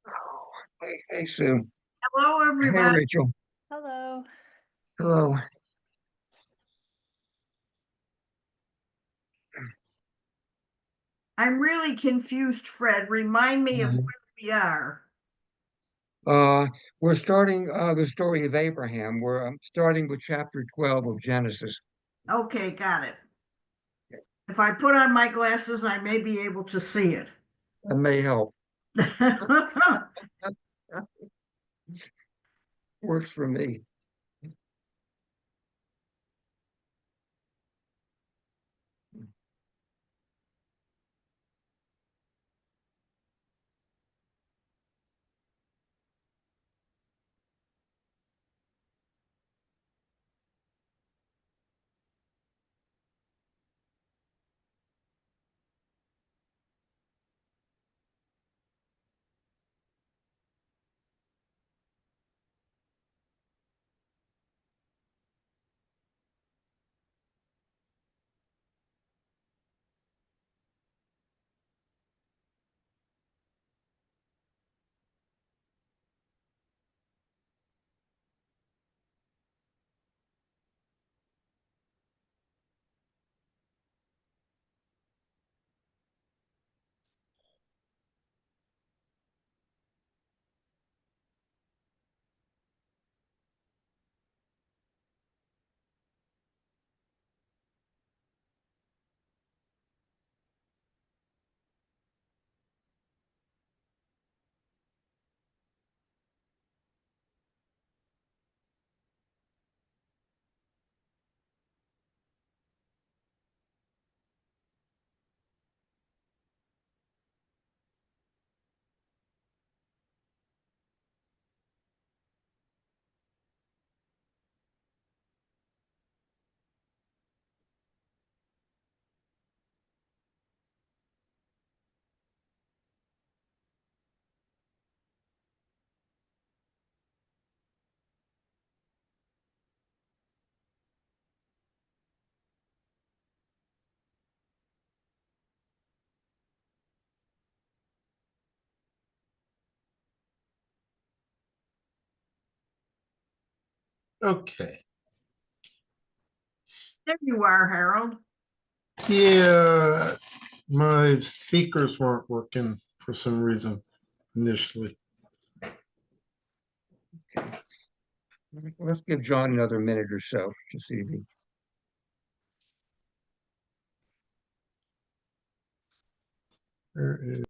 Oh, hey, Sue. Hello, Hey, everybody. Rachel. Hello. Hello. I'm really confused, Fred. Remind me of Mhm. where we are. Uh, we're starting the story of Abraham. We're starting with chapter 12 of Genesis. Okay, got it. If I put on my glasses, I may be able to see it. That may help. Works for me. Okay. There you are, Harold. Yeah, my speakers weren't working for some reason initially. Let's give John another minute or so to see if he. There is-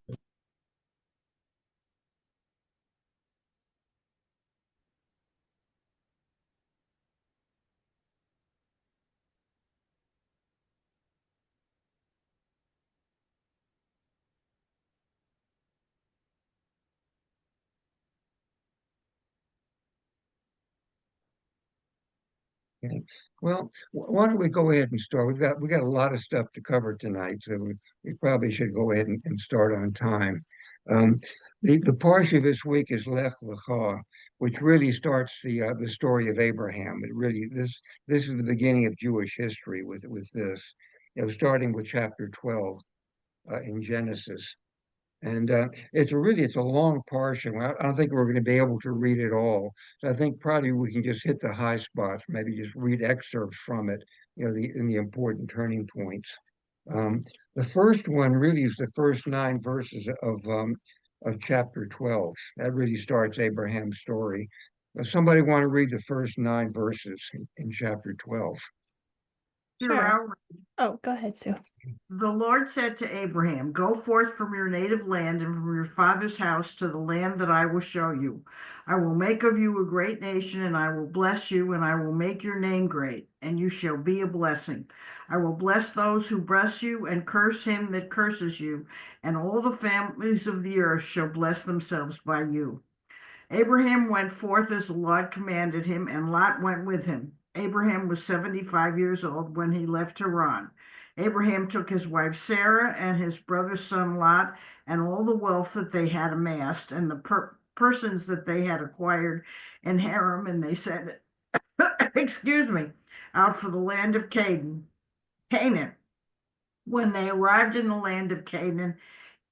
Okay. Well, why don't we go ahead and start? We got a lot of stuff to cover tonight, so we probably should go ahead and start on time. Um, the parsha this week is Lech Lecha, which really starts the story of Abraham. It really this is the beginning of Jewish history with this. Starting with chapter 12 in Genesis. And it's a long portion. I don't think we're going to be able to read it all. So I think probably we can just hit the high spots, maybe just read excerpts from it, in the important turning points. Um, the first one really is the first 9 verses of chapter 12. That really starts Abraham's story. Does somebody want to read the first 9 verses in chapter 12? Sure, Sure. I'll Oh, go ahead, Sue. The Lord said to Abraham, go forth from your native land and from your father's house to the land that I will show you. I will make of you a great nation, and I will bless you, and I will make your name great, and you shall be a blessing. I will bless those who bless you, and curse him that curses you, and all the families of the earth shall bless themselves by you. Abraham went forth as the Lord commanded him, and Lot went with him. Abraham was 75 years old when he left Haran. Abraham took his wife Sarah and his brother's son Lot and all the wealth that they had amassed and the persons that they had acquired in Haran, and they said, excuse me, out for the land of Canaan. When they arrived in the land of Canaan,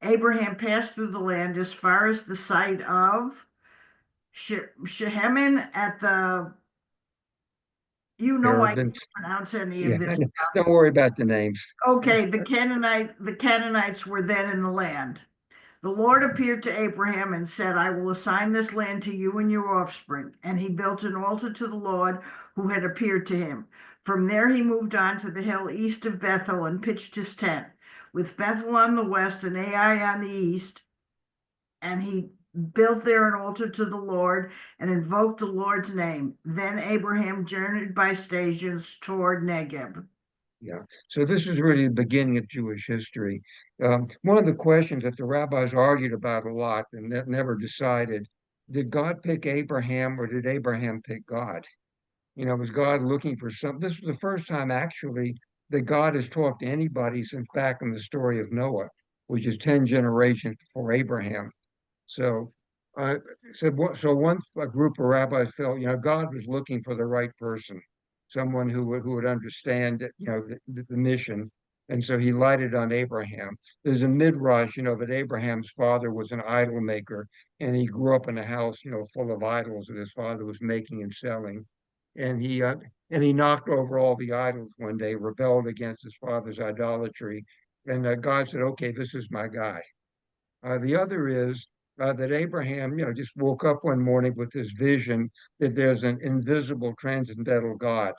Abraham passed through the land as far as the site of Sheheman at the, I can't Terebinth. pronounce any Yeah, of this. don't worry about the names. Okay, the Canaanites were then in the land. The Lord appeared to Abraham and said, I will assign this land to you and your offspring. And he built an altar to the Lord who had appeared to him. From there, he moved on to the hill east of Bethel and pitched his tent, with Bethel on the west and Ai on the east. And he built there an altar to the Lord and invoked the Lord's name. Then Abraham journeyed by stations toward Negeb. Yeah. So this is really the beginning of Jewish history. One of the questions that the rabbis argued about a lot and that never decided, did God pick Abraham or did Abraham pick God? Was God looking for some? This was the first time actually that God has talked to anybody since back in the story of Noah, which is 10 generations before Abraham. So, uh, so one a group of rabbis felt, God was looking for the right person, someone who would understand, the mission, and so he lighted on Abraham. There's a midrash, that Abraham's father was an idol maker, and he grew up in a house, full of idols that his father was making and selling, and he knocked over all the idols one day, rebelled against his father's idolatry, and God said, "Okay, this is my guy." The other is that Abraham, just woke up one morning with this vision that there's an invisible transcendental God,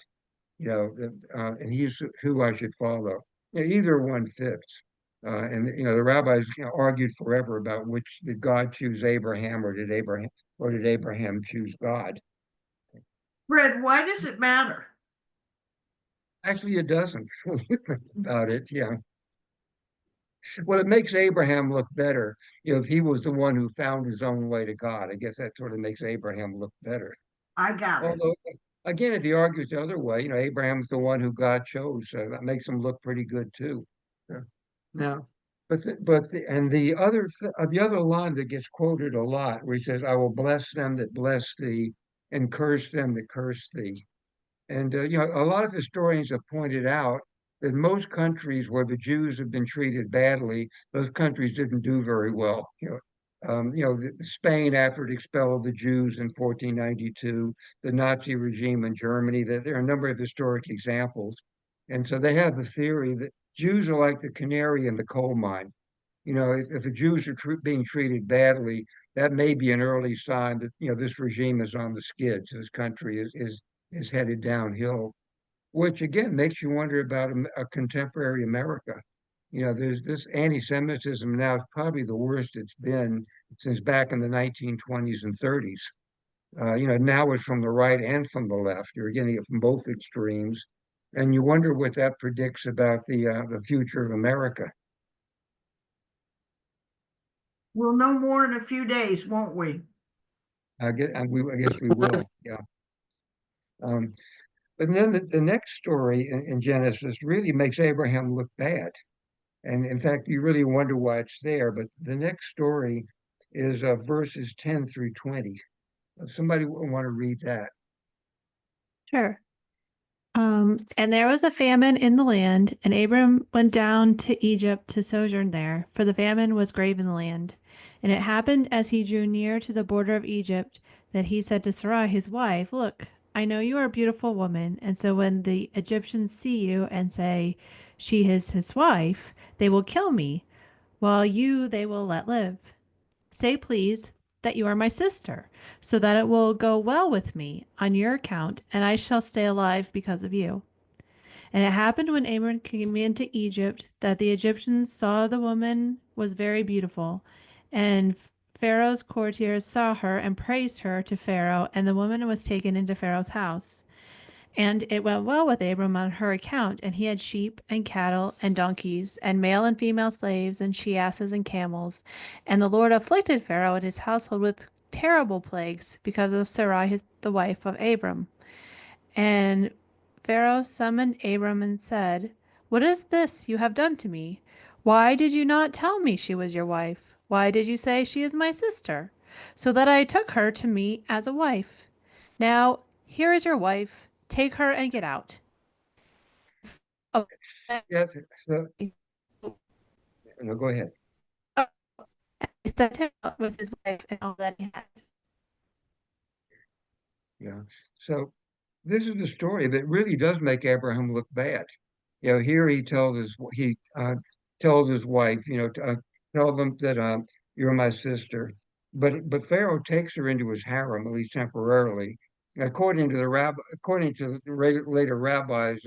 and he's who I should follow. Either one fits. And the rabbis argued forever about which did God choose Abraham or did Abraham choose God? Fred, why does it matter? Actually, it doesn't. When you think about it, yeah. Well, it makes Abraham look better. If he was the one who found his own way to God, I guess that sort of makes Abraham look better. I got it. Although, again, if he argues the other way, Abraham's the one who God chose, so that makes him look pretty good too. Yeah. Now, and the other line that gets quoted a lot, where he says, "I will bless them that bless thee, and curse them that curse thee." And a lot of historians have pointed out that most countries where the Jews have been treated badly, those countries didn't do very well. Spain after it expelled the Jews in 1492, the Nazi regime in Germany. There are a number of historic examples, and so they have the theory that Jews are like the canary in the coal mine. If the Jews are being treated badly, that may be an early sign that this regime is on the skids. This country is headed downhill, which again makes you wonder about a contemporary America. There's this anti-Semitism now is probably the worst it's been since back in the 1920s and 30s. Now it's from the right and from the left. You're getting it from both extremes, and you wonder what that predicts about the future of America. We'll know more in a few days, won't we? I guess we will. Yeah. Um, but then the next story in Genesis really makes Abraham look bad. And in fact, you really wonder why it's there. But the next story is verses 10 through 20. If somebody want to read that. Sure. And there was a famine in the land, and Abram went down to Egypt to sojourn there, for the famine was grave in the land. And it happened as he drew near to the border of Egypt that he said to Sarai his wife, Look, I know you are a beautiful woman, and so when the Egyptians see you and say, She is his wife, they will kill me, while you they will let live. Say, please, that you are my sister, so that it will go well with me on your account, and I shall stay alive because of you. And it happened when Abram came into Egypt that the Egyptians saw the woman was very beautiful, and Pharaoh's courtiers saw her and praised her to Pharaoh, and the woman was taken into Pharaoh's house. And it went well with Abram on her account, and he had sheep and cattle and donkeys, and male and female slaves, and she-asses and camels. And the Lord afflicted Pharaoh and his household with terrible plagues because of Sarai, the wife of Abram. And Pharaoh summoned Abram and said, What is this you have done to me? Why did you not tell me she was your wife? Why did you say she is my sister? So that I took her to me as a wife. Now, here is your wife. Take her and get out. Oh, Yes. So no, go ahead. And he sent him out with his wife and all that he had. Yeah. So this is the story that really does make Abraham look bad. Here he tells his wife, tell them that you're my sister. But Pharaoh takes her into his harem, at least temporarily. According to the later rabbis,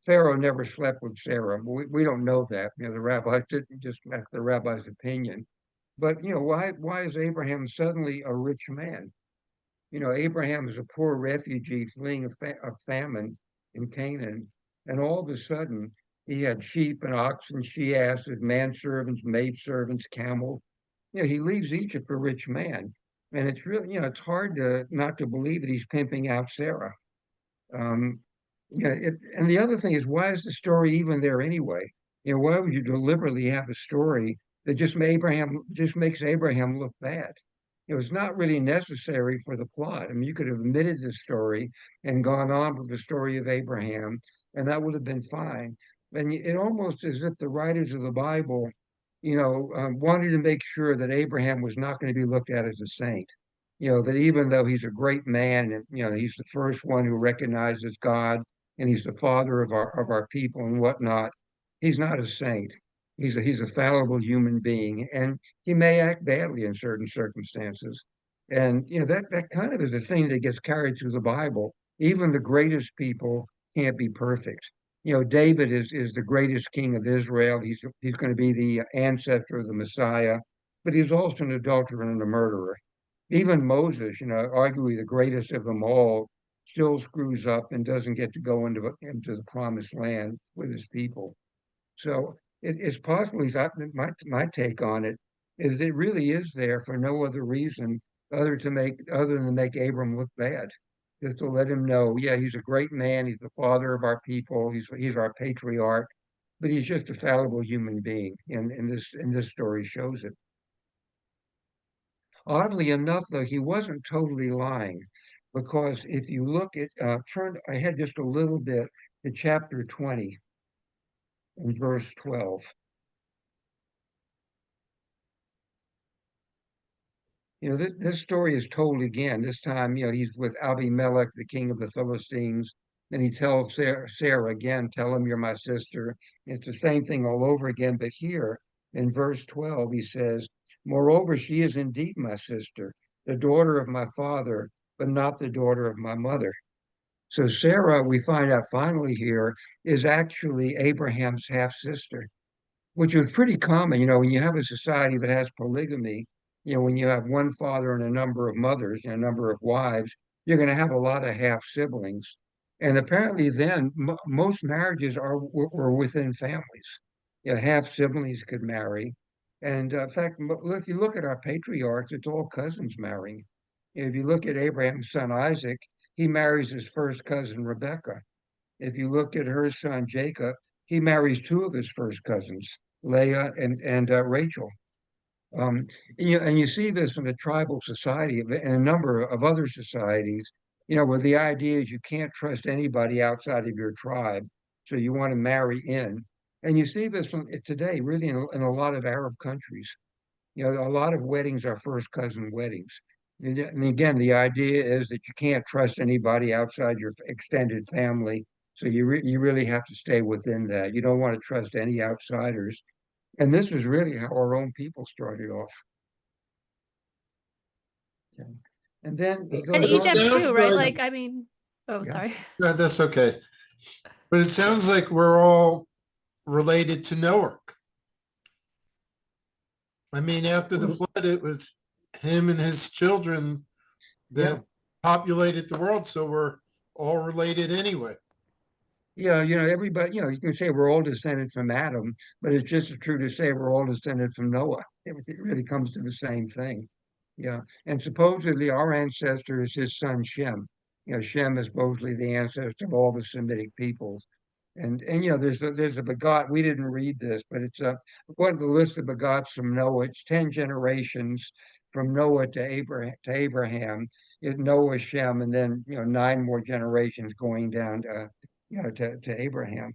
Pharaoh never slept with Sarah. We don't know that. The rabbis didn't just that's the rabbi's opinion. But why is Abraham suddenly a rich man? Abraham is a poor refugee fleeing a famine in Canaan, and all of a sudden he had sheep and oxen, she asses, manservants, maidservants, camels. He leaves Egypt a rich man, and it's really, it's hard to not to believe that he's pimping out Sarah. Um, and the other thing is, why is the story even there anyway? Why would you deliberately have a story that just makes Abraham look bad? It was not really necessary for the plot. I mean, you could have omitted the story and gone on with the story of Abraham, and that would have been fine. And it almost as if the writers of the Bible, wanted to make sure that Abraham was not going to be looked at as a saint. That even though he's a great man and, he's the first one who recognizes God and he's the father of our people and whatnot, he's not a saint. He's a fallible human being, and he may act badly in certain circumstances. And that kind of is a thing that gets carried through the Bible. Even the greatest people can't be perfect. David is the greatest king of Israel. He's going to be the ancestor of the Messiah, but he's also an adulterer and a murderer. Even Moses, arguably the greatest of them all, still screws up and doesn't get to go into the promised land with his people. So it's possible, my take on it is it really is there for no other reason other than to make Abram look bad. Just to let him know, yeah, he's a great man, he's the father of our people, he's our patriarch, but he's just a fallible human being. And this story shows it. Oddly enough, though, he wasn't totally lying, because if you look at turn ahead just a little bit to chapter 20 and verse 12. This story is told again. This time, he's with Abimelech, the king of the Philistines. And he tells Sarah again, tell him you're my sister. It's the same thing all over again. But here in verse 12, he says, moreover, she is indeed my sister, the daughter of my father, but not the daughter of my mother. So Sarah, we find out finally here, is actually Abraham's half sister, which was pretty common. When you have a society that has polygamy, when you have one father and a number of mothers and a number of wives, you're going to have a lot of half siblings. And apparently, then most marriages were within families. Half siblings could marry. And in fact, if you look at our patriarchs, it's all cousins marrying. If you look at Abraham's son Isaac, he marries his first cousin Rebecca. If you look at her son Jacob, he marries two of his first cousins, Leah and Rachel. Um, and you see this in the tribal society and a number of other societies, where the idea is you can't trust anybody outside of your tribe, so you want to marry in. And you see this today, really, in a lot of Arab countries. A lot of weddings are first cousin weddings. And again, the idea is that you can't trust anybody outside your extended family. So you really have to stay within that. You don't want to trust any outsiders. And this is really how our own people started off. Okay. And then he And goes on. Egypt sounds too, right? like- Like, I mean, oh, Yeah. sorry. No, that's okay. But it sounds like we're all related to Noah. I mean, after the flood, it was him and his children Yeah. that populated the world, so we're all related anyway. Yeah, everybody, you can say we're all descended from Adam, but it's just as true to say we're all descended from Noah. It really comes to the same thing. Yeah. And supposedly our ancestor is his son Shem. Shem is supposedly the ancestor of all the Semitic peoples. And there's a begot. We didn't read this, but it's according to the list of begots from Noah. It's 10 generations from Noah to Abraham. Noah, Shem, and then 9 more generations going down to Abraham.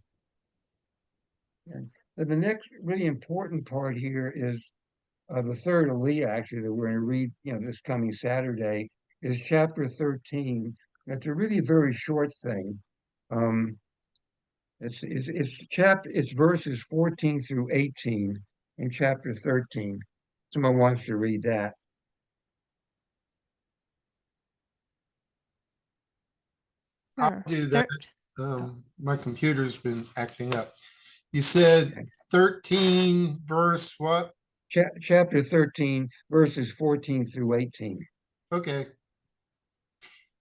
And the next really important part here is the third Aliyah, actually, that we're going to read, this coming Saturday, is chapter 13. It's a really very short thing. Um, it's verses 14 through 18 in chapter 13. Someone wants to read that. I'll Sure. do that. My computer's been acting up. You said Okay. 13 verse what? Chapter 13, verses 14 through 18. Okay.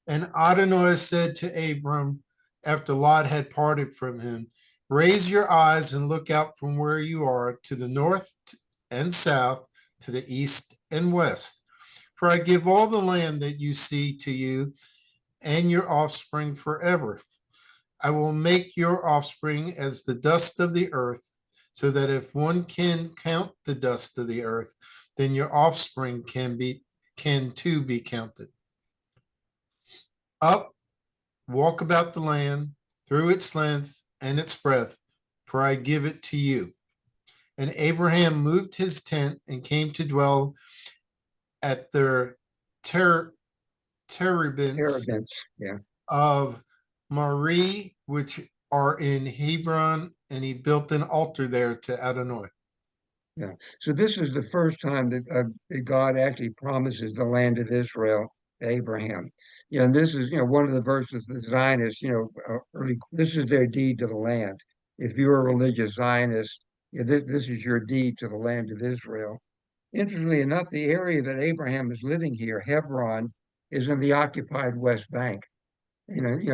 And Adonai said to Abram, after Lot had parted from him, raise your eyes and look out from where you are to the north and south, to the east and west. For I give all the land that you see to you and your offspring forever. I will make your offspring as the dust of the earth, so that if one can count the dust of the earth, then your offspring can too be counted. Up, walk about the land through its length and its breadth, for I give it to you. And Abraham moved his tent and came to dwell at the terebinths Arrogance. Yeah. of Mamre, which are in Hebron, and he built an altar there to Adonai. Yeah. So this is the first time that God actually promises the land of Israel to Abraham. And this is, one of the verses the Zionists, this is their deed to the land. If you're a religious Zionist, this is your deed to the land of Israel. Interestingly enough, the area that Abraham is living here, Hebron, is in the occupied West Bank.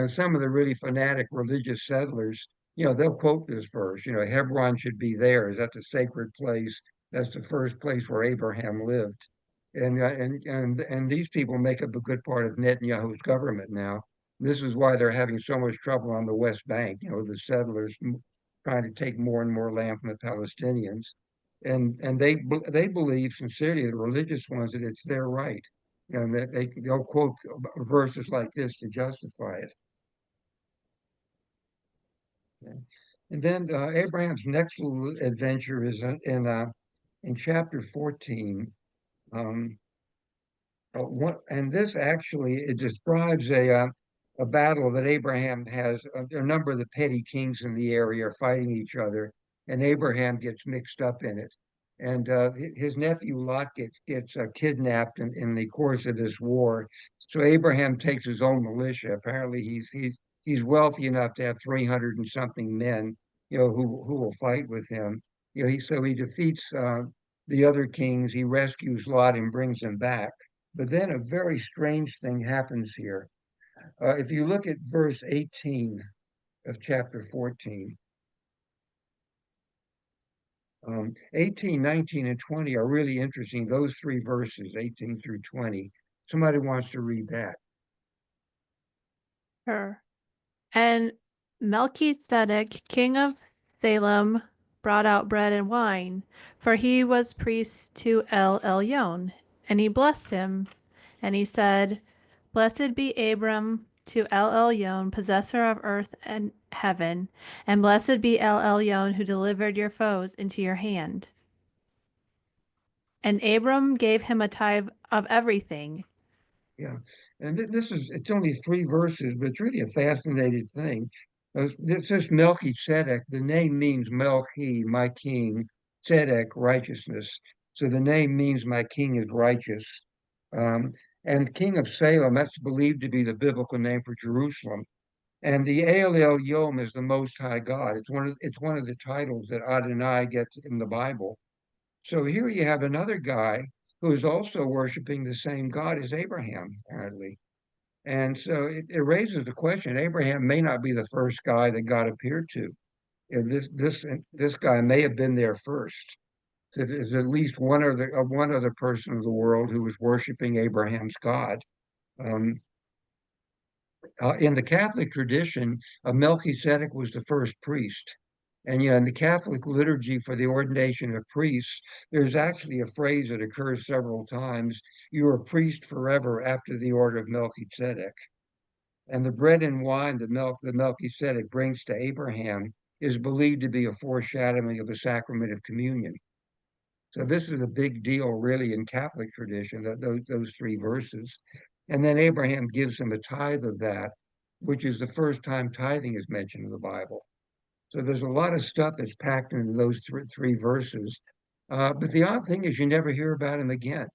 Some of the really fanatic religious settlers, they'll quote this verse, Hebron should be theirs. That's a sacred place. That's the first place where Abraham lived. And these people make up a good part of Netanyahu's government now. This is why they're having so much trouble on the West Bank, the settlers trying to take more and more land from the Palestinians. And they believe sincerely, the religious ones, that it's their right, and that they'll quote verses like this to justify it. Okay. And then Abraham's next little adventure is in chapter 14. Um, and this actually, it describes a battle that Abraham has. A number of the petty kings in the area are fighting each other, and Abraham gets mixed up in it. And his nephew Lot gets kidnapped in the course of this war. So Abraham takes his own militia. Apparently, he's wealthy enough to have 300 and something men, who will fight with him. He defeats the other kings. He rescues Lot and brings him back. But then a very strange thing happens here. If you look at verse 18 of chapter 14, 18, 19, and 20 are really interesting. Those three verses, 18 through 20. Somebody wants to read that. Sure. And Melchizedek, king of Salem, brought out bread and wine, for he was priest to El Elyon. And he blessed him, and he said, Blessed be Abram to El Elyon, possessor of earth and heaven, and blessed be El Elyon, who delivered your foes into your hand. And Abram gave him a tithe of everything. Yeah. And it's only three verses, but it's really a fascinating thing. It says Melchizedek. The name means Melchi, my king, Tzedek, righteousness. So the name means my king is righteous. Um, and King of Salem, that's believed to be the biblical name for Jerusalem. And the El Elyon is the Most High God. It's one of the titles that Adonai gets in the Bible. So here you have another guy who is also worshiping the same God as Abraham, apparently. And so it raises the question: Abraham may not be the first guy that God appeared to. If this guy may have been there first. So there's at least one other person in the world who was worshiping Abraham's God. Um, in the Catholic tradition, Melchizedek was the first priest. And in the Catholic liturgy for the ordination of priests, there's actually a phrase that occurs several times: "You are a priest forever after the order of Melchizedek." And the bread and wine that Melchizedek brings to Abraham is believed to be a foreshadowing of the sacrament of communion. So this is a big deal, really, in Catholic tradition, that those three verses. And then Abraham gives him a tithe of that, which is the first time tithing is mentioned in the Bible. So there's a lot of stuff that's packed into those three verses. But the odd thing is you never hear about him again.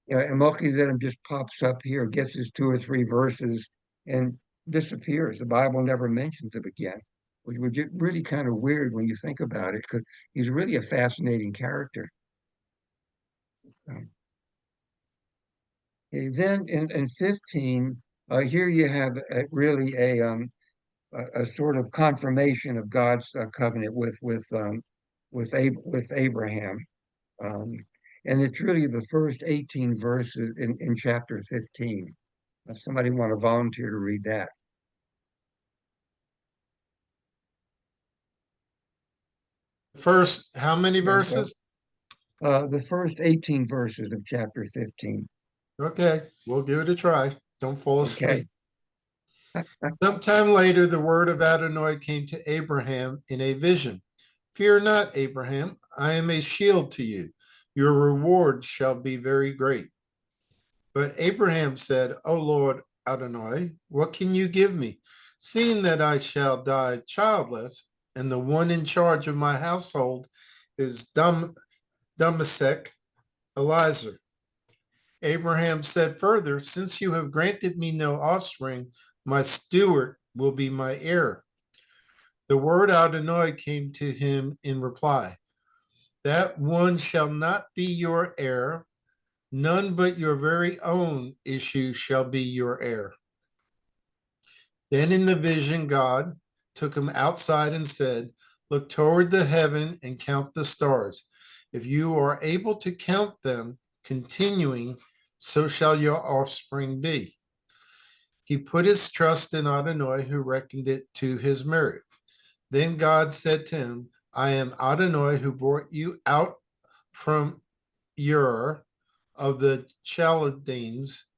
You know, and Melchizedek just pops up here, gets his two or three verses, and disappears. The Bible never mentions him again, which would get really kind of weird when you think about it, because he's really a fascinating character. Um, okay, then in 15, here you have really a sort of confirmation of God's covenant with Abraham. Um, and it's really the first 18 verses in chapter 15. If somebody want to volunteer to read that. First, how many Yeah, well, verses? the first 18 verses of chapter 15. Okay, we'll give it a try. Don't fall Okay. asleep. Sometime later, the word of Adonai came to Abraham in a vision. Fear not, Abraham, I am a shield to you. Your reward shall be very great. But Abraham said, O Lord Adonai, what can you give me, seeing that I shall die childless, and the one in charge of my household is Damasek Eliezer. Abraham said further, since you have granted me no offspring, my steward will be my heir. The word Adonai came to him in reply, that one shall not be your heir, none but your very own issue shall be your heir. Then in the vision, God took him outside and said, look toward the heaven and count the stars. If you are able to count them, continuing, so shall your offspring be. He put his trust in Adonai, who reckoned it to his merit. Then God said to him, I am Adonai, who brought you out from Ur of the Chaldeans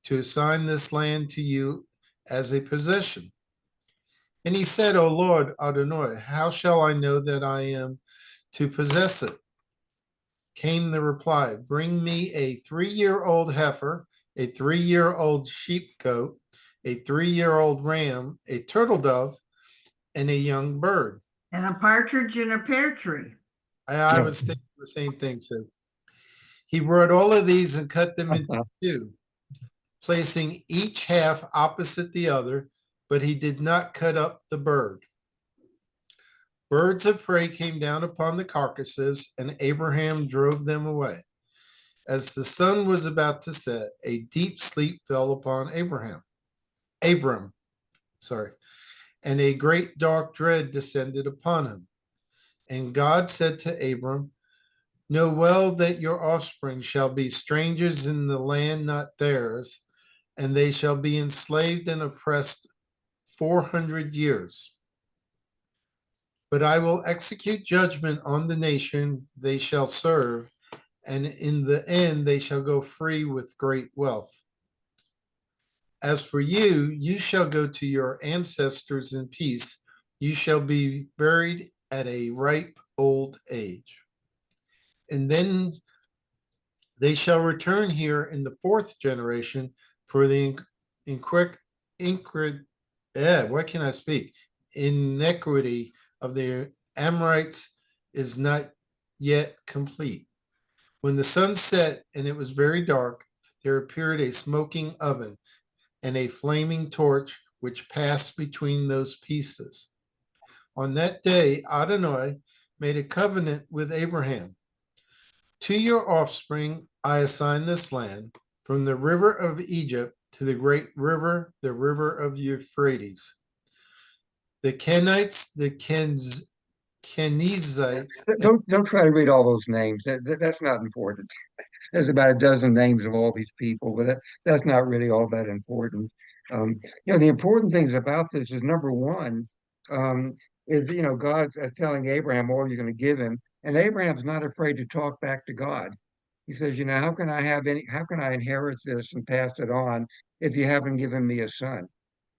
to assign this land to you as a possession. And he said, O Lord Adonai, how shall I know that I am to possess it? Came the reply, bring me a 3-year-old heifer, a 3-year-old sheepgoat, a 3-year-old ram, a turtle dove, and a young bird. And a partridge in a pear tree. I was thinking the same thing, so he brought all of these and cut them into two, placing each half opposite the other, but he did not cut up the bird. Birds of prey came down upon the carcasses, and Abraham drove them away. As the sun was about to set, a deep sleep fell upon Abram, and a great dark dread descended upon him. And God said to Abram, know well that your offspring shall be strangers in the land not theirs, and they shall be enslaved and oppressed 400 years. But I will execute judgment on the nation they shall serve, and in the end they shall go free with great wealth. As for you, you shall go to your ancestors in peace. You shall be buried at a ripe old age. And then they shall return here in the 4th generation, for the iniquity of the Amorites is not yet complete. When the sun set and it was very dark, there appeared a smoking oven and a flaming torch which passed between those pieces. On that day, Adonai made a covenant with Abraham. To your offspring, I assign this land, from the river of Egypt to the great river, the river of Euphrates. The Kenites, the Kenizzites. Don't try to read all those names. That's not important. There's about a dozen names of all these people, but that's not really all that important. The important things about this is number one, um, is God's telling Abraham all you're going to give him, and Abraham's not afraid to talk back to God. He says, how can I inherit this and pass it on if you haven't given me a son?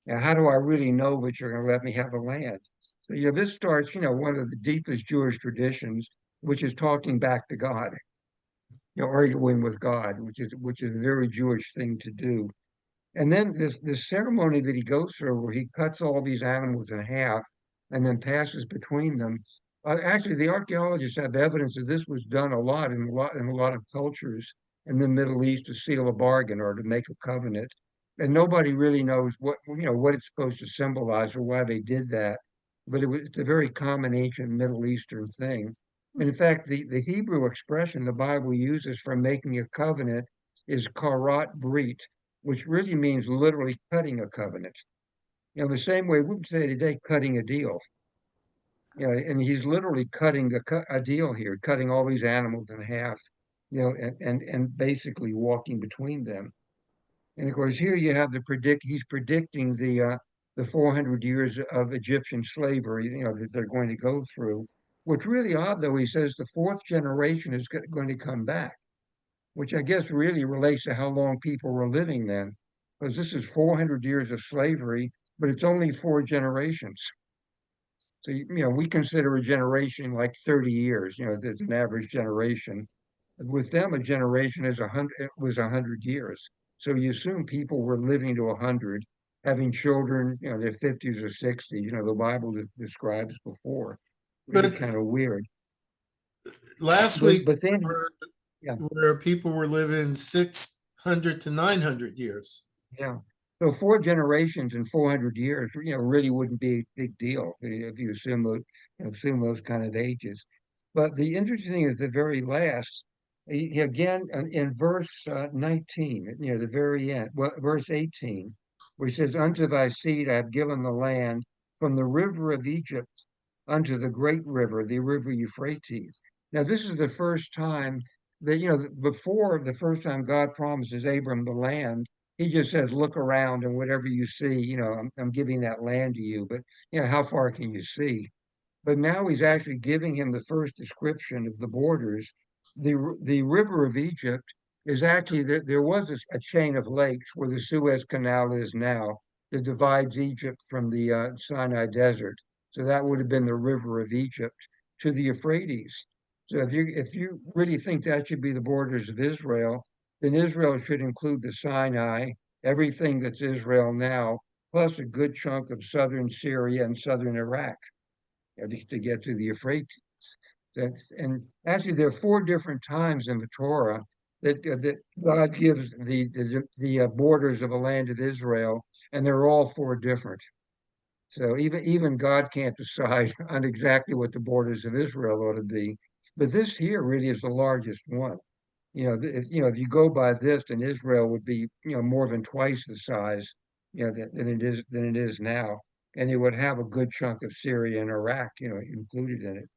Now, how do I really know that you're going to let me have a land? So, this starts, one of the deepest Jewish traditions, which is talking back to God. arguing with God, which is a very Jewish thing to do. And then this ceremony that he goes through, where he cuts all these animals in half and then passes between them. Actually, the archaeologists have evidence that this was done a lot of cultures in the Middle East to seal a bargain or to make a covenant. And nobody really knows what it's supposed to symbolize or why they did that. But it's a very common ancient Middle Eastern thing. And in fact, the Hebrew expression the Bible uses for making a covenant is karat brit, which really means literally cutting a covenant. The same way we would say today, cutting a deal. And he's literally cutting a deal here, cutting all these animals in half, and basically walking between them. And of course, here you have he's predicting the 400 years of Egyptian slavery, that they're going to go through. What's really odd, though, he says the fourth generation is going to come back, which I guess really relates to how long people were living then, because this is 400 years of slavery, but it's only four generations. So, we consider a generation like 30 years, that's an average generation. With them, a generation was 100 years. So you assume people were living to 100, having children, their 50s or 60s, the Bible describes before. Really But kind of weird. last But, week, but then, yeah. where people were living 600 to 900 years. Yeah. So four generations in 400 years, really wouldn't be a big deal if you assume those kind of ages. But the interesting thing is the very last, again, in verse 19, near the very end, well, verse 18, where he says, "Unto thy seed I have given the land from the river of Egypt unto the great river, the river Euphrates." Now, this is the first time that, before the first time God promises Abram the land, he just says, look around and whatever you see, I'm giving that land to you. But, how far can you see? But now he's actually giving him the first description of the borders. The river of Egypt is actually, there was a chain of lakes where the Suez Canal is now that divides Egypt from the Sinai Desert. So that would have been the river of Egypt to the Euphrates. So if you really think that should be the borders of Israel, then Israel should include the Sinai, everything that's Israel now, plus a good chunk of southern Syria and southern Iraq, to get to the Euphrates. And actually, there are four different times in the Torah that God gives the borders of the land of Israel, and they're all four different. So even God can't decide on exactly what the borders of Israel ought to be. But this here really is the largest one. If you go by this, then Israel would be, more than twice the size, than it is now, and it would have a good chunk of Syria and Iraq, included in it.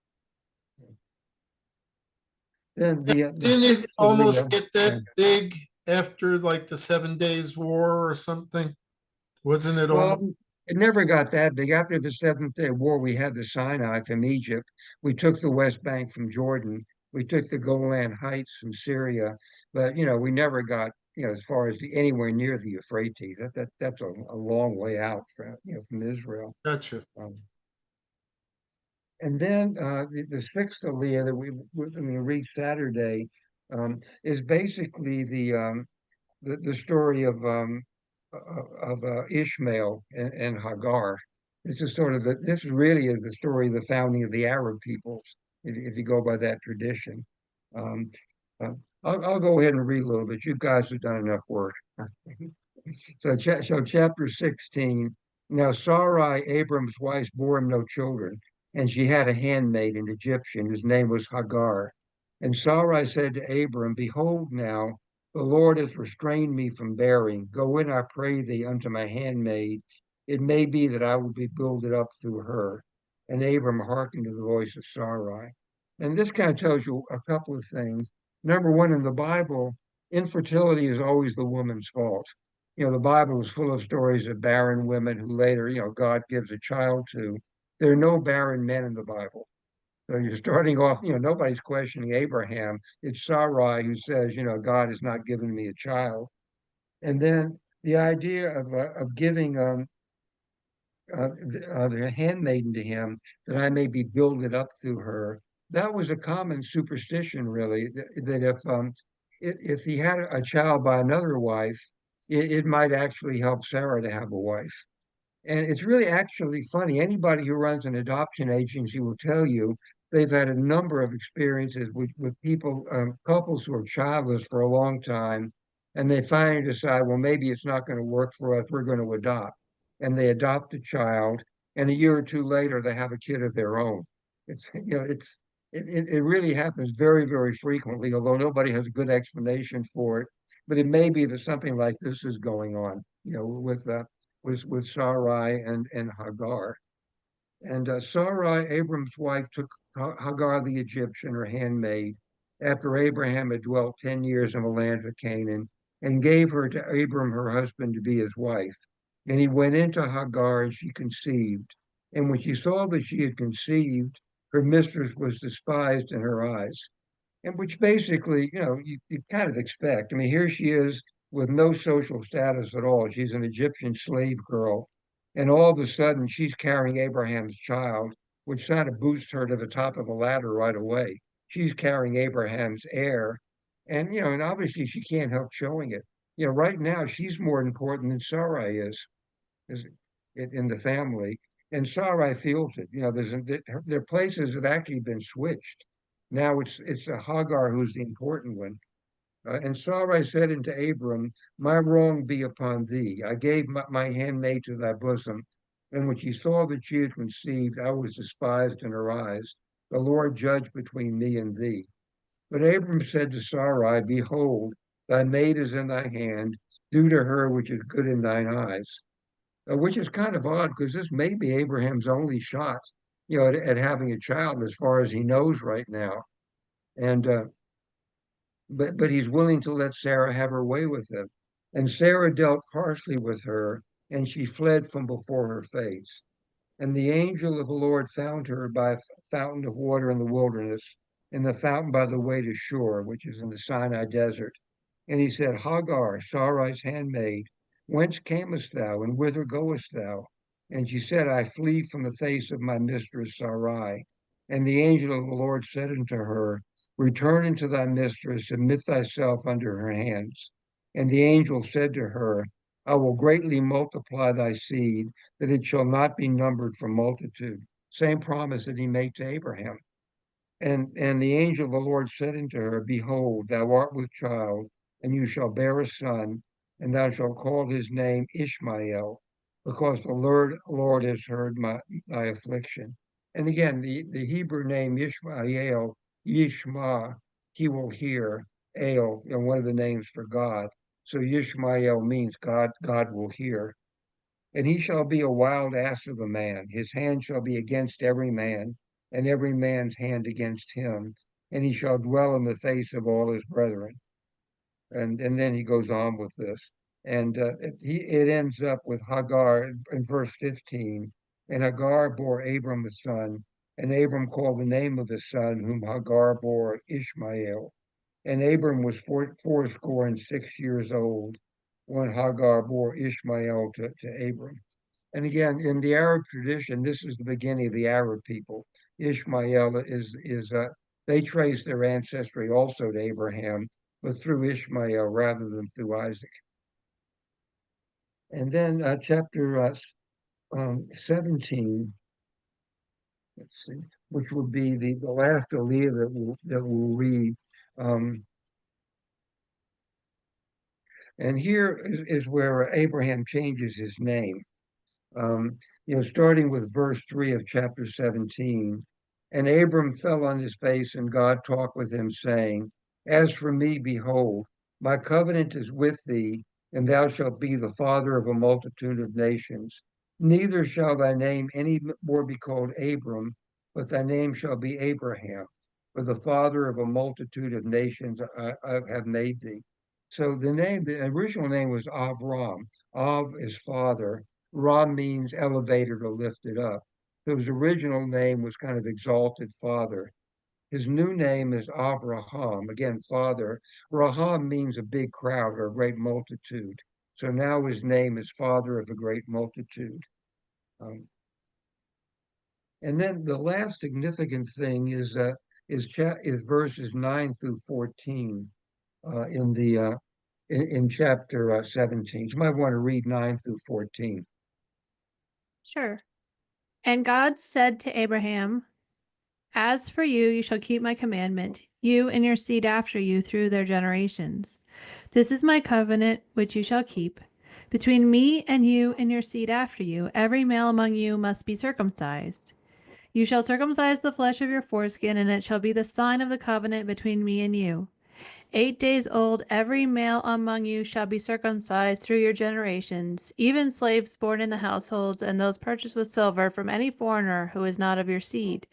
Then the Didn't it sixth of almost Leah, get yeah. that big after like the 7 Days War or something? Wasn't it Well, almost? it never got that big. After the Seventh Day War, we had the Sinai from Egypt. We took the West Bank from Jordan. We took the Golan Heights from Syria. But we never got as far as anywhere near the Euphrates. That's a long way out from Israel. Gotcha. Um, and then the sixth Aliyah that we're going to read Saturday is basically the story of Ishmael and Hagar. This really is the story of the founding of the Arab peoples, if you go by that tradition. Um, uh, I'll go ahead and read a little bit. You guys have done enough work. So chapter 16. Now Sarai, Abram's wife, bore him no children, and she had a handmaid, an Egyptian, whose name was Hagar. And Sarai said to Abram, Behold now, the Lord has restrained me from bearing. Go in, I pray thee, unto my handmaid. It may be that I will be builded up through her. And Abram hearkened to the voice of Sarai. And this kind of tells you a couple of things. Number one, in the Bible, infertility is always the woman's fault. The Bible is full of stories of barren women who later, God gives a child to. There are no barren men in the Bible. So you're starting off, nobody's questioning Abraham. It's Sarai who says, God has not given me a child. And then the idea of giving the handmaiden to him, that I may be builded up through her. That was a common superstition, really, that if if he had a child by another wife, it might actually help Sarah to have a wife. And it's really actually funny. Anybody who runs an adoption agency will tell you they've had a number of experiences with people, couples who are childless for a long time, and they finally decide, well, maybe it's not going to work for us. We're going to adopt. And they adopt a child, and a year or two later, they have a kid of their own. It really happens very, very frequently, although nobody has a good explanation for it. But it may be that something like this is going on, with Sarai and Hagar. And Sarai, Abram's wife, took Hagar the Egyptian, her handmaid, after Abraham had dwelt 10 years in the land of Canaan, and gave her to Abram, her husband, to be his wife. And he went into Hagar, and she conceived. And when she saw that she had conceived, her mistress was despised in her eyes. And which basically, you kind of expect. I mean, here she is with no social status at all. She's an Egyptian slave girl. And all of a sudden, she's carrying Abraham's child, which kind of boosts her to the top of the ladder right away. She's carrying Abraham's heir. And obviously she can't help showing it. Right now, she's more important than Sarai is in the family. And Sarai feels it. Their places have actually been switched. Now it's a Hagar who's the important one. And Sarai said unto Abram, my wrong be upon thee. I gave my handmaid to thy bosom. And when she saw that she had conceived, I was despised in her eyes. The Lord judge between me and thee. But Abram said to Sarai, behold, thy maid is in thy hand. Do to her which is good in thine eyes. Which is kind of odd because this may be Abraham's only shot, at having a child as far as he knows right now. And but he's willing to let Sarah have her way with him. And Sarah dealt harshly with her, and she fled from before her face. And the angel of the Lord found her by a fountain of water in the wilderness, in the fountain by the way to Shur, which is in the Sinai desert. And he said, Hagar, Sarai's handmaid, whence camest thou, and whither goest thou? And she said, I flee from the face of my mistress Sarai. And the angel of the Lord said unto her, return unto thy mistress, submit thyself under her hands. And the angel said to her, I will greatly multiply thy seed, that it shall not be numbered for multitude. Same promise that he made to Abraham. And the angel of the Lord said unto her, behold, thou art with child, and you shall bear a son, and thou shalt call his name Ishmael, because the Lord has heard thy affliction. And again, the Hebrew name Ishmael, Yishma, he will hear, El, one of the names for God. So Yishmael means God will hear. And he shall be a wild ass of a man. His hand shall be against every man, and every man's hand against him. And he shall dwell in the face of all his brethren. And then he goes on with this. And it ends up with Hagar in verse 15. And Hagar bore Abram a son, and Abram called the name of the son whom Hagar bore Ishmael. And Abram was 86 old when Hagar bore Ishmael to Abram. And again, in the Arab tradition, this is the beginning of the Arab people. Ishmael they trace their ancestry also to Abraham, but through Ishmael rather than through Isaac. And then chapter 17, let's see, which would be the last Aliyah that we'll read. And here is where Abraham changes his name. Starting with verse 3 of chapter 17. And Abram fell on his face, and God talked with him, saying, as for me, behold, my covenant is with thee, and thou shalt be the father of a multitude of nations. Neither shall thy name any more be called Abram, but thy name shall be Abraham, for the father of a multitude of nations I have made thee. So the original name was Avram. Av is father. Ram means elevated or lifted up. So his original name was kind of exalted father. His new name is Avraham, again, father. Raham means a big crowd or a great multitude. So now his name is father of a great multitude. And then the last significant thing is verses 9 through 14. in the in chapter 17. You might want to read 9 through 14. Sure. And God said to Abraham, "As for you, you shall keep my commandment, you and your seed after you through their generations. This is my covenant which you shall keep. Between me and you and your seed after you, every male among you must be circumcised. You shall circumcise the flesh of your foreskin, and it shall be the sign of the covenant between me and you. 8 days old, every male among you shall be circumcised through your generations, even slaves born in the households, and those purchased with silver from any foreigner who is not of your seed.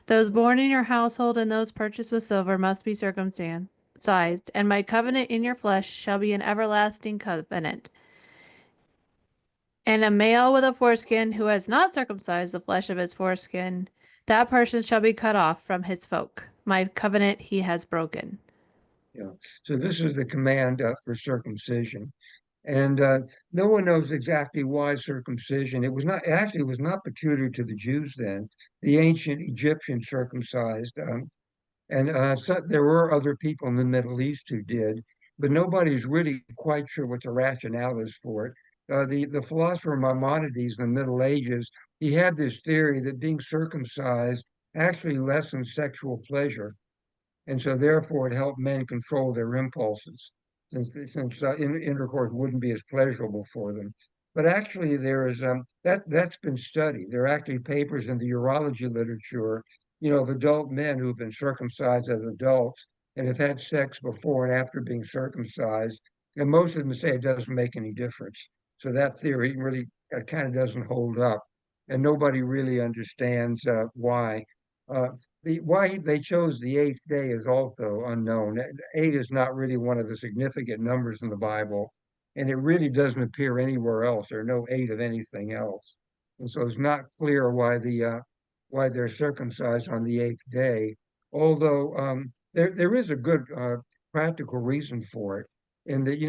Those born in your household and those purchased with silver must be circumcised, and my covenant in your flesh shall be an everlasting covenant. And a male with a foreskin who has not circumcised the flesh of his foreskin, that person shall be cut off from his folk. My covenant he has broken." Yeah. So this is the command for circumcision. And no one knows exactly why circumcision. It was not actually it was not peculiar to the Jews then. The ancient Egyptians circumcised, and so there were other people in the Middle East who did, but nobody's really quite sure what the rationale is for it. The philosopher Maimonides in the Middle Ages, he had this theory that being circumcised actually lessens sexual pleasure, and so therefore it helped men control their impulses, since intercourse wouldn't be as pleasurable for them. But actually, there is that's been studied. There are actually papers in the urology literature, of adult men who've been circumcised as adults and have had sex before and after being circumcised, and most of them say it doesn't make any difference. So that theory really kind of doesn't hold up, and nobody really understands why. Uh, why they chose the eighth day is also unknown. Eight is not really one of the significant numbers in the Bible, and it really doesn't appear anywhere else. There are no eight of anything else, and so it's not clear why they're circumcised on the eighth day. Although there is a good practical reason for it, in that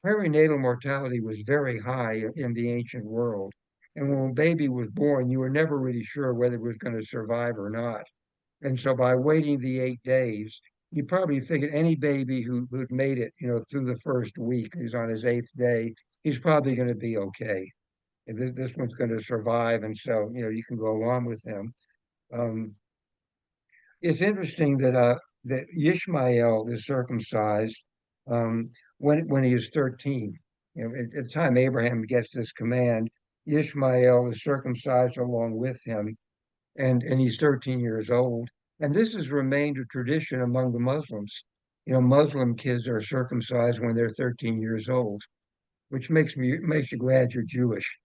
perinatal mortality was very high in the ancient world, and when a baby was born, you were never really sure whether it was going to survive or not. And so by waiting the 8 days, you probably figured any baby who'd made it, through the first week, he's on his eighth day, he's probably going to be okay. And this one's going to survive, and so you can go on with him. Um, it's interesting that Ishmael is circumcised when he is 13. At the time Abraham gets this command, Ishmael is circumcised along with him, and he's 13 years old. And this has remained a tradition among the Muslims. Muslim kids are circumcised when they're 13 years old, which makes you glad you're Jewish.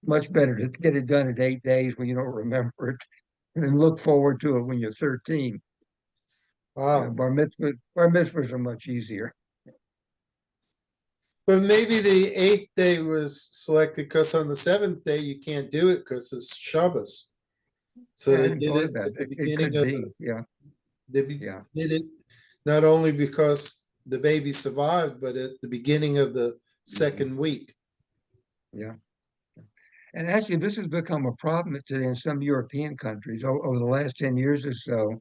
Much better to get it done in 8 days when you don't remember it, and then look forward to it when you're 13. Wow. Bar mitzvahs are much easier. But maybe the eighth day was selected because on the seventh day you can't do it because it's Shabbos. So Yeah, I they hadn't did thought it about at the that. It beginning could of be, yeah, yeah, did it not only because the baby survived, but at the beginning of the second week. yeah. And actually, this has become a problem today in some European countries. Over the last 10 years or so,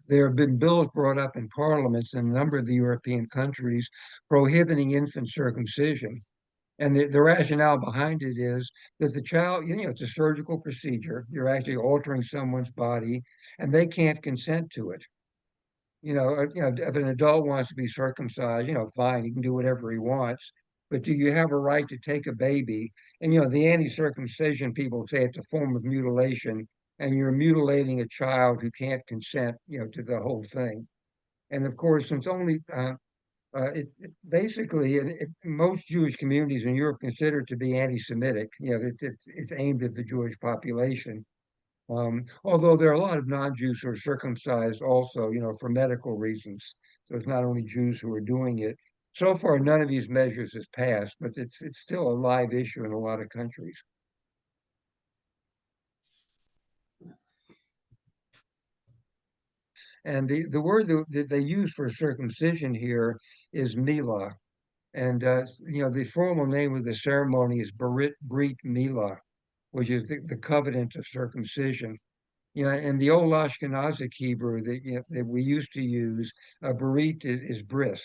there have been bills brought up in parliaments in a number of the European countries prohibiting infant circumcision. And the rationale behind it is that the child, it's a surgical procedure. You're actually altering someone's body, and they can't consent to it. If an adult wants to be circumcised, fine, he can do whatever he wants. But do you have a right to take a baby? And the anti-circumcision people say it's a form of mutilation, and you're mutilating a child who can't consent, to the whole thing. And of course, since only basically most Jewish communities in Europe consider it to be anti-Semitic. It's aimed at the Jewish population. Although there are a lot of non-Jews who are circumcised also, for medical reasons. So it's not only Jews who are doing it. So far, none of these measures has passed, but it's still a live issue in a lot of countries. And the word that they use for circumcision here is milah. And the formal name of the ceremony is Brit Milah, which is the covenant of circumcision. In the old Ashkenazic Hebrew that we used to use, berit is bris,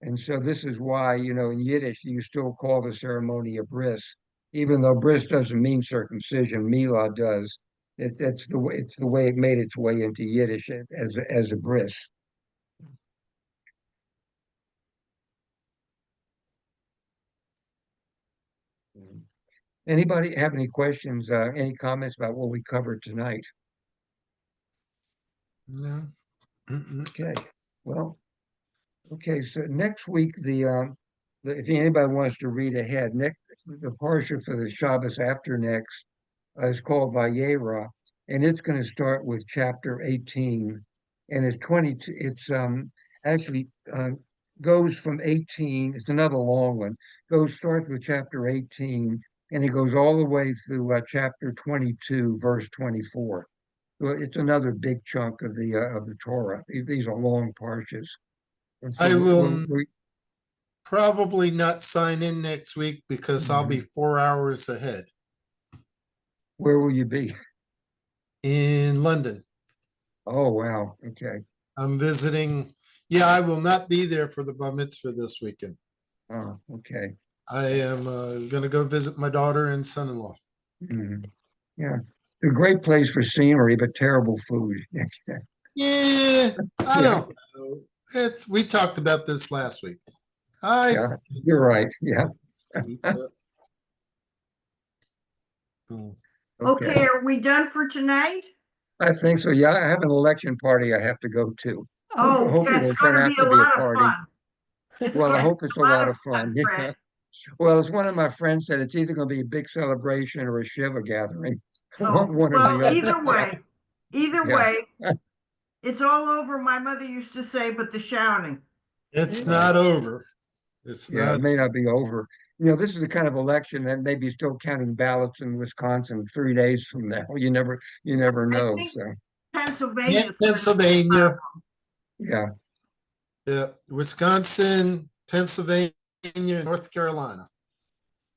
And so this is why, in Yiddish, you still call the ceremony a bris, even though bris doesn't mean circumcision, milah does. It's the way it made its way into Yiddish as a bris. Anybody have any questions, any comments about what we covered tonight? No. Mm-mm. Okay, well, okay, so next week, if anybody wants to read ahead, the parsha for the Shabbos after next is called Vayera, and it's going to start with chapter 18, and it's 22. It's actually goes from 18. It's another long one. Starts with chapter 18, and it goes all the way through chapter 22, verse 24. Well, it's another big chunk of the Torah. These are long parshas. And so I will probably not sign in next week because I'll be 4 hours ahead where will you be? in London. Oh, wow. Okay. I'm visiting. Yeah, I will not be there for the bar mitzvah this weekend. Oh, okay. I am going to go visit my daughter and son-in-law. Mhm. Yeah. A great place for scenery, but terrible food. Yeah, I Yeah, don't know. We talked about this last week. yeah, you're right. Yeah. Hmm. Okay. Okay, are we done for tonight? I think so. Yeah, I have an election party I have to go to. Oh, Hopefully yeah, it's it doesn't gonna have be to a be a lot of party. fun. It's Well, I gonna hope be it's a a lot lot of of fun. fun, Yeah. Fred. Well, as one of my friends said, it's either going to be a big celebration or a Shiva gathering. Oh, One or well, the other. either Yeah. way, it's all over, my mother used to say, but the shouting. It's Right. not over. It's Yeah, it not. may not be over. This is the kind of election that may be still counting ballots in Wisconsin 3 days from now. You never I know. think So Pennsylvania's gonna be Pennsylvania, yeah, yeah, Wisconsin, Pennsylvania, North Carolina.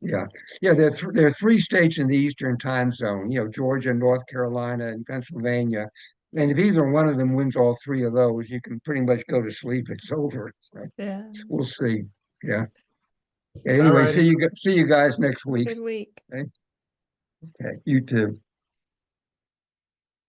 yeah, yeah. There are 3 states in the Eastern time zone. Georgia, North Carolina, and Pennsylvania. And if either one of them wins all 3 of those, you can pretty much go to sleep. It's over. So Yeah. we'll see. Yeah. All Anyway, righty. see you guys next week. Good week. Okay. Okay. You too.